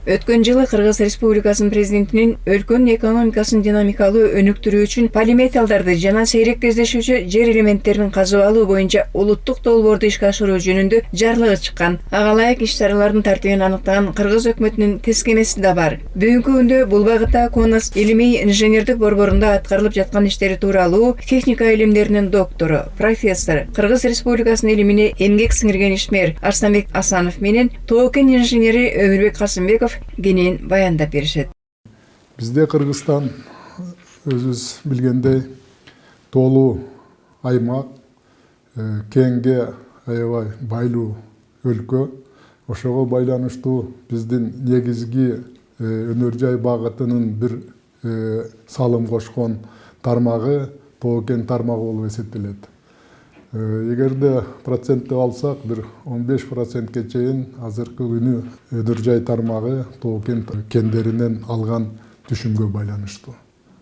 Өткөн жылы Кыргыз Республикасынын президентинин өлкөнүн экономикасын динамикалуу өнүктүрүү үчүн полиметаллдарды жана сейрек кездешүүчү жер элементтерин казып алуу боюнча улуттук долбоорду ишке ашыруу жөнүндө жарлыгы чыккан. Ага ылайык иш-чаралардын тартибин аныктаган Кыргыз өкмөтүнүн тескенеси да бар. Бүгүнкү күндө бул багытта КОНАС илимий инженердик борборунда аткарылып жаткан иштери тууралуу техника илимдеринин доктору, профессор, Кыргыз Республикасынын илимине эмгек сиңирген ишмер Арстанбек Асанов менен Тоо-Кен инженери Өмүрбек Касымбеков кенен баяндап беришет. Бизде Кыргызстан өзүбүз билгендей тоолуу аймак, кеңге аябай байлуу өлкө. Ошого байланыштуу биздин негизги өнөр жай багытынын бир салым кошкон тармагы Тоо-Кен тармагы болуп эсептелет. Эгерде проценттеп алсак, бир 15%ке чейин азыркы күнү өнөр жай тармагы Тоо-Кен кендеринен алган түшүмгө байланыштуу.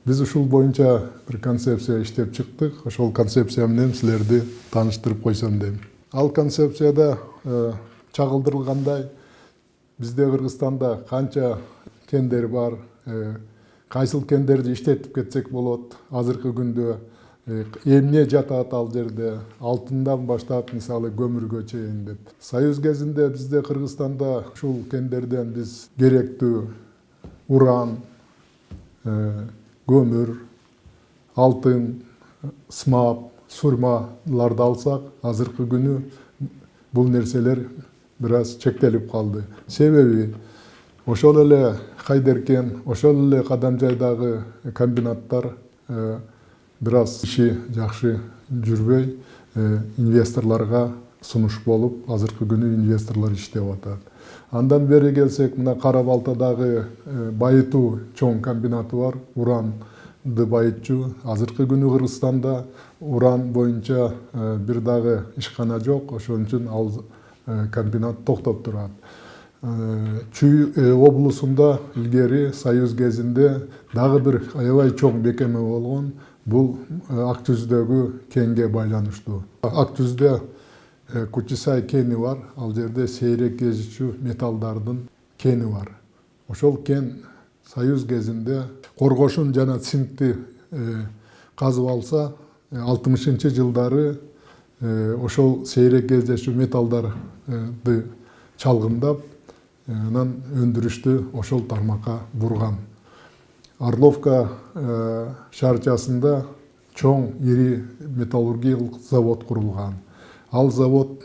Биз ушул боюнча бир концепция иштеп чыктык. Ошол концепция менен силерди тааныштырып койсом дейм. Ал концепцияда чагылдырылгандай, бизде Кыргызстанда канча кендер бар, кайсыл кендерди иштетип кетсек болот, азыркы күндө эмне жатат ал жерде, алтындан баштап мисалы көмүргө чейин деп. Союз кезинде бизде Кыргызстанда ушул кендерден биз керектүү уран, көмүр, алтын, смап, сурмаларды алсак, азыркы күнү бул нерселер бир аз чектелип калды. Себеби ошол эле Хайдеркен, ошол эле Кадамжайдагы комбинаттар бир аз иши жакшы жүрбөй, инвесторлорго сунуш болуп, азыркы күнү инвесторлор иштеп атат. Андан бери келсек, мына Кара Балтадагы байытуу чоң комбинаты бар, уранды байытчу. Азыркы күнү Кыргызстанда уран боюнча бир дагы ишкана жок, ошон үчүн ал комбинат токтоп турат. Чүй облусунда илгери Союз кезинде дагы бир аябай чоң бекеме болгон. Бул Ак Түздөгү кенге байланыштуу. Ак Түздө Кучисай кени бар, ал жерде сейрек кезүүчү металлдардын кени бар. Ошол кен Союз кезинде коргошун жана цинкти казып алса, 60-жылдары ошол сейрек кездешүү металлдарды чалгындап, анан өндүрүштү ошол тармакка бурган. Орловка шаарчасында чоң ири металлургиялык завод курулган. Ал завод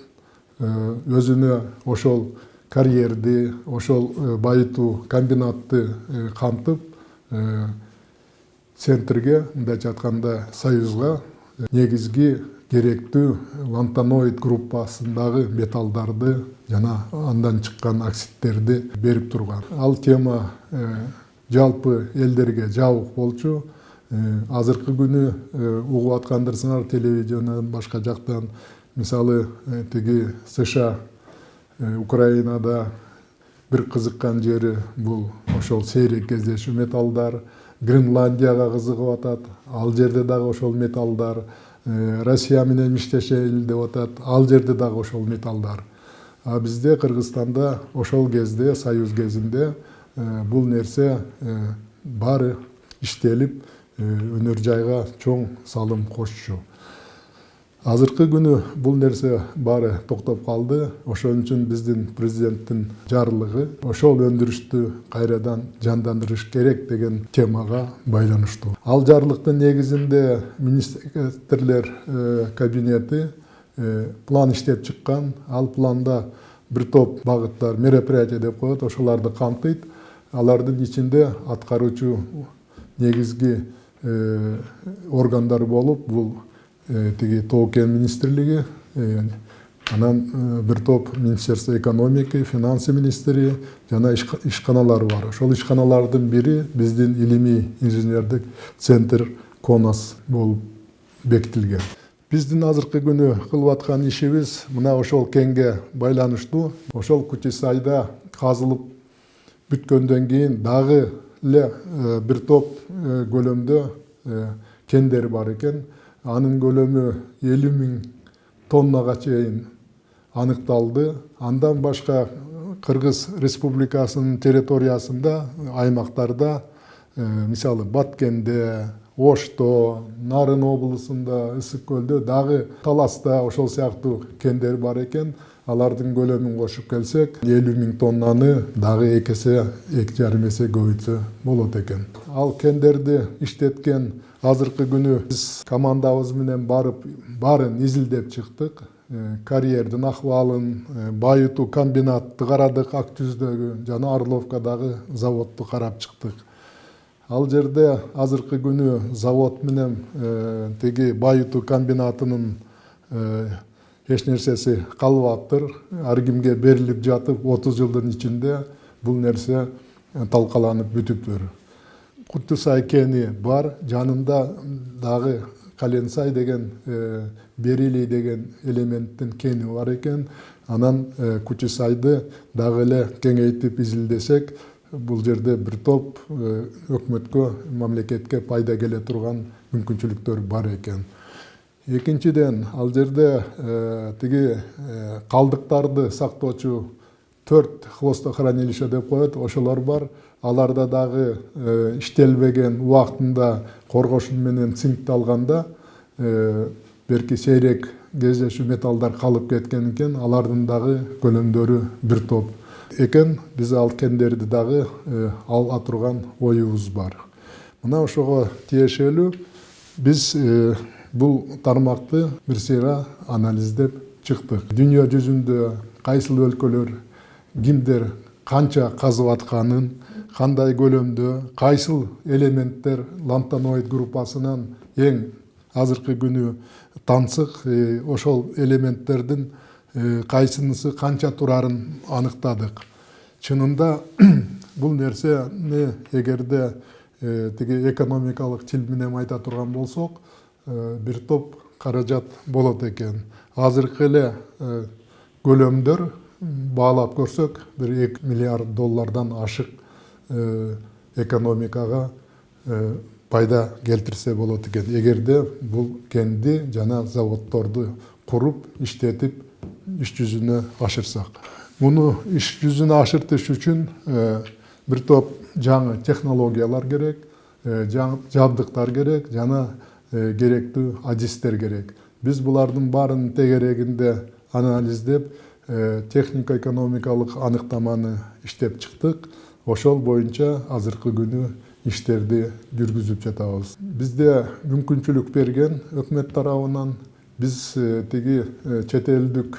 өзүнө ошол карьерди, ошол байытуу комбинатты камтып, центрге, мындайча айтканда Союзга негизги керектүү лантаноид группасындагы металлдарды жана андан чыккан оксидтерди берип турган. Ал тема жалпы элдерге жабык болчу. Азыркы күнү угуп аткандырсыңар телевизиондон, башка жактан, мисалы тиги США, Украинада бир кызыккан жери бул ошол сейрек кездешүү металлдар, Гренландияга кызыгып атат, ал жерде дагы ошол металлдар, Россия менен иштешели деп атат, ал жерде дагы ошол металлдар. А бизде Кыргызстанда ошол кезде, Союз кезинде бул нерсе баары иштелип, өнөр жайга чоң салым кошчу. Азыркы күнү бул нерсе баары токтоп калды. Ошон үчүн биздин президенттин жарлыгы ошол өндүрүштү кайрадан жандандырыш керек деген темага байланыштуу. Ал жарлыктын негизинде министрлер кабинети план иштеп чыккан. Ал планда бир топ багыттар, мероприятие деп коет, ошолорду камтыйт. Алардын ичинде аткаруучу негизги органдар болуп, бул тиги Тоо-Кен министрлиги, анан бир топ Министерство экономики, финансы министри жана ишканалар бар. Ошол ишканалардын бири биздин илимий инженердик центр КОНАС болуп бекитилген. Биздин азыркы күнү кылып аткан ишибиз мына ошол кенге байланыштуу. Ошол Кучисайда казылып бүткөндөн кийин дагы эле бир топ көлөмдө кендер бар экен. Анын көлөмү 50.000 тоннага чейин аныкталды. Андан башка Кыргыз Республикасынын территориясында, аймактарда, мисалы Баткенде, Ошто, Нарын облусунда, Ысык көлдө, дагы Таласта ошол сыяктуу кендер бар экен. Алардын көлөмүн кошуп келсек, 50.000 тоннаны дагы 2 эсе, 2,5 эсе көбөйтсө болот экен. Ал кендерди иштеткен азыркы күнү биз командабыз менен барып баарын изилдеп чыктык. Карьердин акыбалын, байытуу комбинатты карадык, Ак Түздөгү жана Орловкадагы заводду карап чыктык. Ал жерде азыркы күнү завод менен теги байытуу комбинатынын эч нерсеси калбаптыр. Ар кимге берилип жатып, 30 жылдын ичинде бул нерсе талкаланып бүтүптүр. Кутусай кени бар, жанында дагы Каленсай деген, Берилий деген элементтин кени бар экен. Анан Кутусайды дагы эле кеңейтип изилдесек, бул жерде бир топ өкмөткө, мамлекетке пайда келе турган мүмкүнчүлүктөр бар экен. Экинчиден, ал жерде тиги калдыктарды сактоочу 4 хвостохранилище деп коет, ошолор бар. Аларда дагы иштелбеген убактында коргошун менен цинкти алганда берки сейрек кездешүү металлдар калып кеткен экен. Алардын дагы көлөмдөрү бир топ экен. Биз ал кендерди дагы ала турган оюбуз бар. Мына ошого тиешелүү биз бул тармакты бир сыйра анализдеп чыктык. Дүйнө жүзүндө кайсыл өлкөлөр, кимдер канча казып атканын, кандай көлөмдө, кайсыл элементтер лантаноид группасынан эң азыркы күнү тансык, ошол элементтердин кайсынысы канча турарын аныктадык. Чынында бул нерсени эгерде тиги экономикалык тил менен айта турган болсок, бир топ каражат болот экен. Азыркы эле көлөмдөр баалап көрсөк, бир 2 миллиард доллардан ашык экономикага пайда келтирсе болот экен. Эгерде бул кенди жана заводдорду куруп, иштетип, иш жүзүнө ашырсак. Муну иш жүзүнө ашыртыш үчүн бир топ жаңы технологиялар керек, жабдыктар керек, жана керектүү адистер керек. Биз булардын баарын тегерегинде анализдеп, технико-экономикалык аныктаманы иштеп чыктык. Ошол боюнча азыркы күнү иштерди жүргүзүп жатабыз. Бизде мүмкүнчүлүк берген өкмөт тарабынан биз тиги чет элдик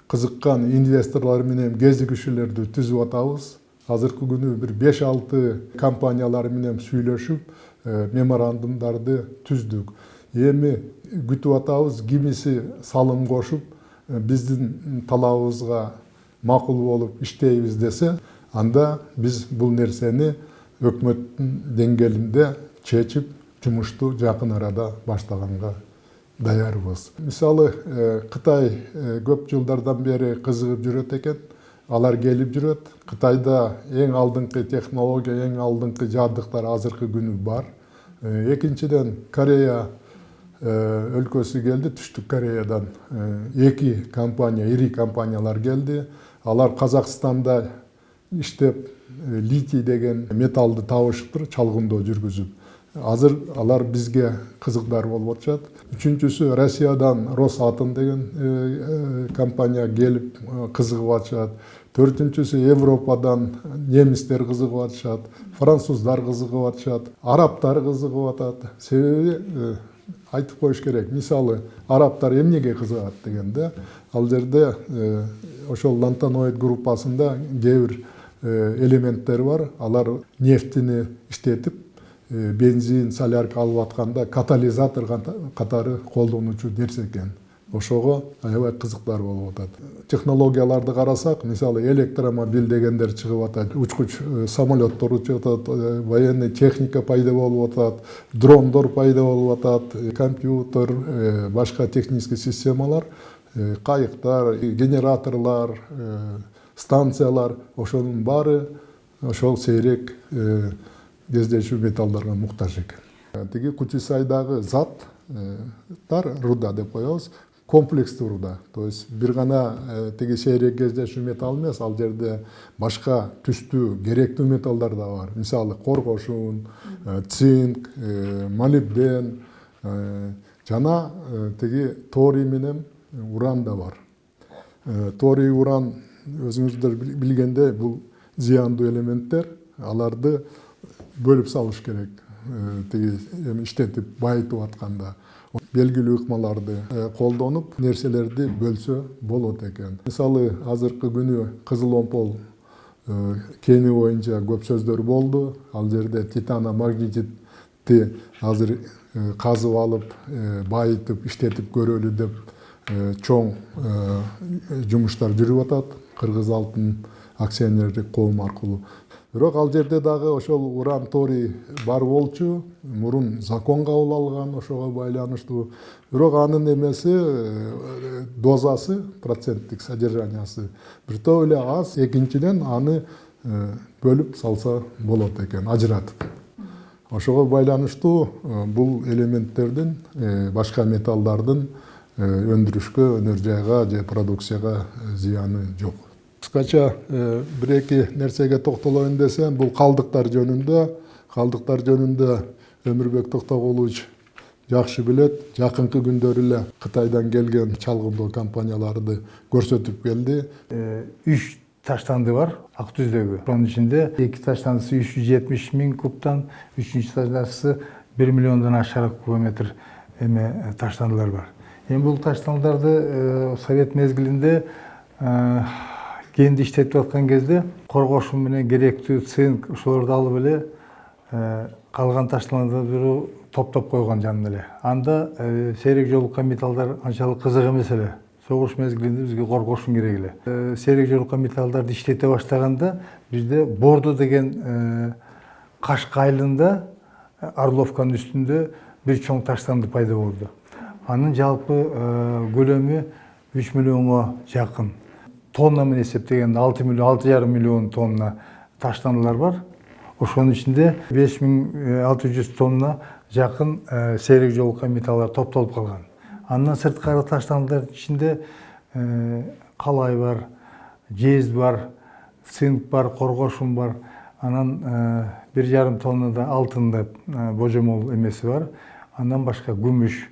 кызыккан инвесторлор менен кезигишүүлөрдү түзүп атабыз. Азыркы күнү бир 5-6 компаниялар менен сүйлөшүп, меморандумдарды түздүк. Эми күтүп атабыз, кимиси салым кошуп, биздин талабыбызга макул болуп иштейбиз десе, анда биз бул нерсени өкмөттүн деңгээлинде чечип, жумушту жакын арада баштаганга даярбыз. Мисалы, Кытай көп жылдардан бери кызыгып жүрөт экен. Алар келип жүрөт. Кытайда эң алдыңкы технология, эң алдыңкы жабдыктар азыркы күнү бар. Экинчиден, Корея өлкөсү келди, Түштүк Кореядан 2 компания, ири компаниялар келди. Алар Казакстанда иштеп, литий деген металлды табышыптыр, чалгындоо жүргүзүп. Азыр алар бизге кызыктар болуп атышат. Үчүнчүсү, Россиядан Росатом деген компания келип кызыгып атышат. Төртүнчүсү, Европадан немистер кызыгып атышат, француздар кызыгып атышат, арабтар кызыгып атат. Себеби айтып коюш керек. Мисалы, арабтар эмнеге кызыгат дегенде, ал жерде ошол лантаноид группасында кээ бир элементтер бар. Алар нефтини иштетип, бензин, солярка алып атканда катализатор катары колдонуучу нерсе экен. Ошого аябай кызыктар болуп атат. Технологияларды карасак, мисалы электромобиль дегендер чыгып атат, учкуч самолеттор учуп атат, военный техника пайда болуп атат, дрондор пайда болуп атат, компьютер, башка технический системалар, кайыктар, генераторлар, станциялар, ошонун баары ошол сейрек кездешүү металлдарга муктаж экен. Тиги Кутусайдагы заттар, руда деп коебуз, комплекс турда. То есть бир гана тиги сейрек кездешүү металл эмес, ал жерде башка түстүү керектүү металлдар да бар. Мисалы коргошун, цинк, молибден жана тиги торий менен уран да бар. Торий, уран өзүңүздөр билгендей бул зыяндуу элементтер, аларды бөлүп салыш керек. Тиги иштетип байытып атканда белгилүү ыкмаларды колдонуп нерселерди бөлсө болот экен. Мисалы азыркы күнү Кызыл Омпол кени боюнча көп сөздөр болду. Ал жерде титаномагнетитти азыр казып алып, байытып, иштетип көрөлү деп чоң жумуштар жүрүп атат. Кыргыз алтын акционерлик коом аркылуу. Бирок ал жерде дагы ошол уран, торий бар болчу, мурун закон кабыл алган ошого байланыштуу. Бирок анын эмеси, дозасы, проценттик содержаниясы бир топ эле аз. Экинчиден аны бөлүп салса болот экен, ажыратып. Ошого байланыштуу бул элементтердин, башка металлдардын өндүрүшкө, өнөр жайга же продукцияга зыяны жок. Кыскача бир-эки нерсеге токтолоюн десем, бул калдыктар жөнүндө. Калдыктар жөнүндө Өмүрбек Токтогулович жакшы билет. Жакынкы күндөр эле Кытайдан келген чалгындоо компанияларды көрсөтүп келди. 3 таштанды бар Ак Түздөгү. Ошонун ичинде 2 таштандысы 370 000 кубтан, 3-чү таштандысы 1 миллиондон ашык кубометр эме таштандылар бар. Эми бул таштандыларды Совет мезгилинде кенди иштетип аткан кезде коргошун менен керектүү цинк ошолорду алып эле калган таштандыларды топтоп койгон жанына эле. Анда сейрек жолуккан металлдар анчалык кызык эмес эле. Согуш мезгилинде бизге коргошун керек эле. Сейрек жолуккан металлдарды иштете баштаганда бизде Бордо деген Кашк айылында Орловканын үстүндө бир чоң таштанды пайда болду. Анын жалпы көлөмү 3 миллионго жакын. Тонна менен эсептегенде 6,5 миллион тонна таштандылар бар. Ошонун ичинде 5600 тонна жакын сейрек жолуккан металлдар топтолуп калган. Андан сырткары таштандылардын ичинде калай бар, жез бар, цинк бар, коргошун бар. Анан 1,5 тоннада алтын деп божомол эмеси бар. Андан башка күмүш.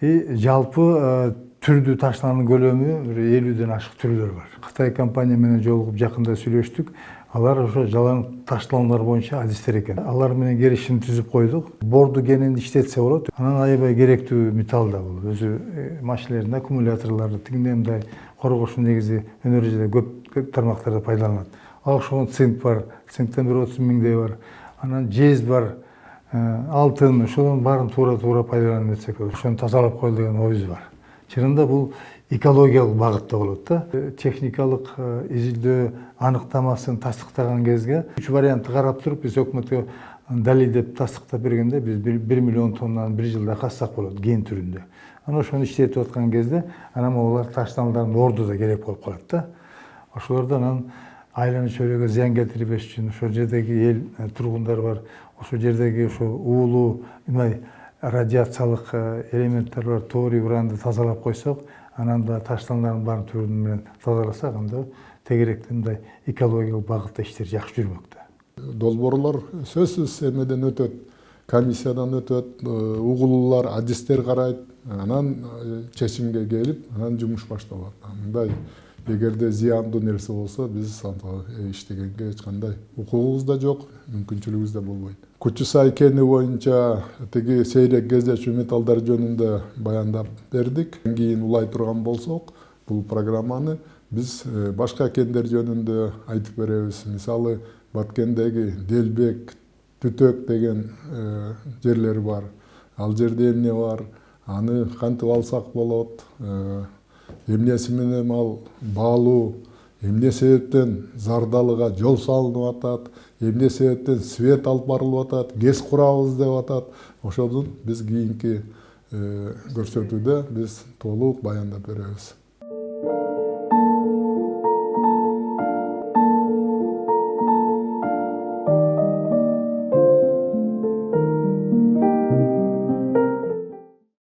Жалпы түрдүү таштандын көлөмү 50ден ашык түрлөр бар. Кытай компания менен жолугуп жакында сүйлөштүк. Алар ошо жалаң ташталуулар боюнча адистер экен. Алар менен келишим түзүп койдук. Борду кенин иштетсе болот. Анан аябай керектүү металл да бул. Өзү машиналардын аккумуляторлору, тигиндей мындай коргошун негизи өнөр көп тармактарда пайдаланат. Ал ошого цинк бар, цинктен 130 000 бар. Анан жез бар, алтын, ошонун баарын туура пайдаланып этсек, ошону тазалап коелу деген оюбуз бар. Чынында бул экологиялык багытта болот да. Техникалык изилдөө аныктамасын тастыктаган кезге 3 вариантты карап туруп, биз өкмөткө далилдеп тастыктап бергенде биз 1 миллион тоннаны бир жылда кассак болот ген түрүндө. Анан ошону иштетип аткан кезде анан алар таштандылардын орду да керек болуп калат да. Ошолорду анан айланы чөйрөгө зыян келтирбеш үчүн ошол жердеги эл тургундар бар. Ошол жердеги ошо уулуу радиациялык элементтер бар, торий, уранды тазалап койсок, анан да таштандылардын баарын түрүнү менен тазаласак, анда тегеректен мындай экологиялык багытта иштер жакшы жүрмөктө. Долбоорлор сөзсүз эмеден өтөт, комиссиядан өтөт, угулуулар, адистер карайт, анан чечимге келип, анан жумуш башталат. Мындай эгерде зыяндуу нерсе болсо, биз иштегенге эч кандай укугубуз да жок, мүмкүнчүлүгүбүз да болбойт. Кучусай кени боюнча тиги сейрек кездешүү металлдар жөнүндө баяндап бердик. Кийин улай турган болсок, бул программаны биз башка кендер жөнүндө айтып беребиз. Мисалы, Баткендеги Делбек, Түтөк деген жерлер бар. Ал жерде эмне бар? Аны кантип алсак болот? Эмнеси менен ал баалуу, эмне себептен Зардалыга жол салынып атат, эмне себептен свет алып барылып атат, ГЭС курабыз деп атат. Ошодун биз кийинки көрсөтүүдө биз толук баяндап беребиз.